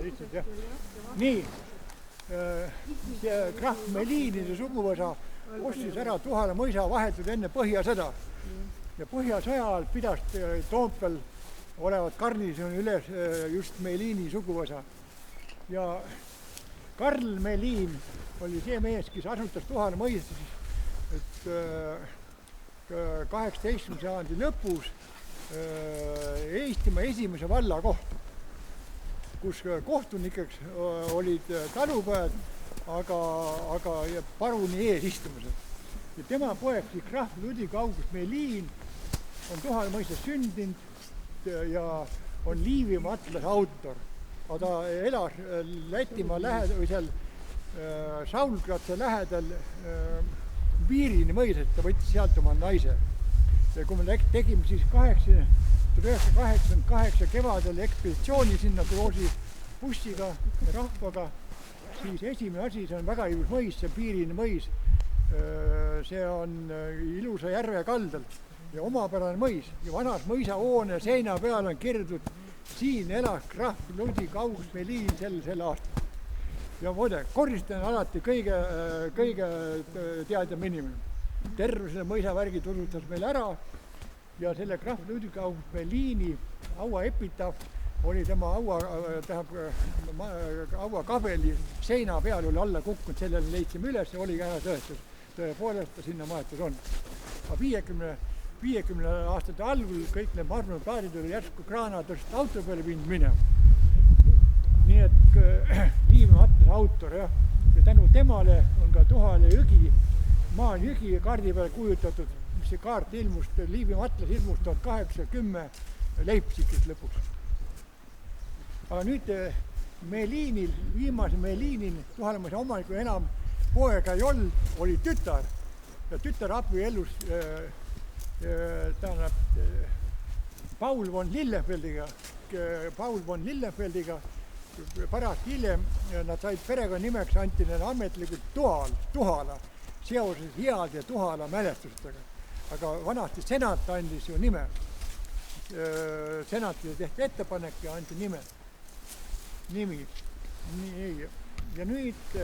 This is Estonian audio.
lihtsalt, jah. Nii, see krahv Meliinide suguvõsa ostis ära Tuhala mõisa vahetult enne Põhjasõda. Ja Põhjasõja ajal pidas Toompeal olevat garnisoni üles just Meliini suguvõsa. Ja Karl Meliin oli see mees, kes asutas Tuhala mõisa, et 18. sajandi lõpus Eestimaa esimese vallakohtu, kus kohtunikeks olid talupojad, aga paruni ees istumised. Ja tema poeg, krahv Ludvig August Meliin, on Tuhala mõisas sündinud ja on Liivimaa atlase autor. Aga ta elas Lätimaa lähedal või seal Saulgratsa lähedal Viirini mõisas, ta võttis sealt oma naise. Ja kui me tegime siis 1988 kevadel ekspeditsiooni sinna Groosi bussiga ja rahvaga, siis esimene asi, see on väga ilus mõis, see Viirini mõis. See on ilusa järve kaldal ja omapärane mõis ja vanas mõisahoone seina peal on kirjutatud: siin elas krahv Ludvig August Meliin sel aastal. Ja muide, koristajana alati kõige teadjam inimene. Terve selle mõisavärgi tutvustas meil ära ja selle krahv Ludvig August Meliini hauaepitaaf oli tema hauakabeli seina peal oli alla kukkunud, sellele leidsime üles ja oligi ära tõestus. Tõepoolest ta sinna maetud on. 50 aastate algul kõik need marmorplaadid oli järsku kraanadest auto peale viinud minema. Nii et Liivimaa atlase autor, jah. Ja tänu temale on ka Tuhala jõgi, Maan jõgi kaardi peale kujutatud, mis see kaart ilmus, Liivimaa atlas ilmus 1810 Leipzigis lõpuks. Aga nüüd Meliinil, viimase Meliinil, Tuhala mõisa omanikul enam poega ei olnud, oli tütar ja tütar abiellus Paul von Lillefeldiga. Pärast hiljem nad said perekonnimeks, anti neile ametlikult Tuhala seoses heade Tuhala mälestustega. Aga vanasti senat andis ju nime. Senatile tehti ettepanek ja anti nimi. Ja nüüd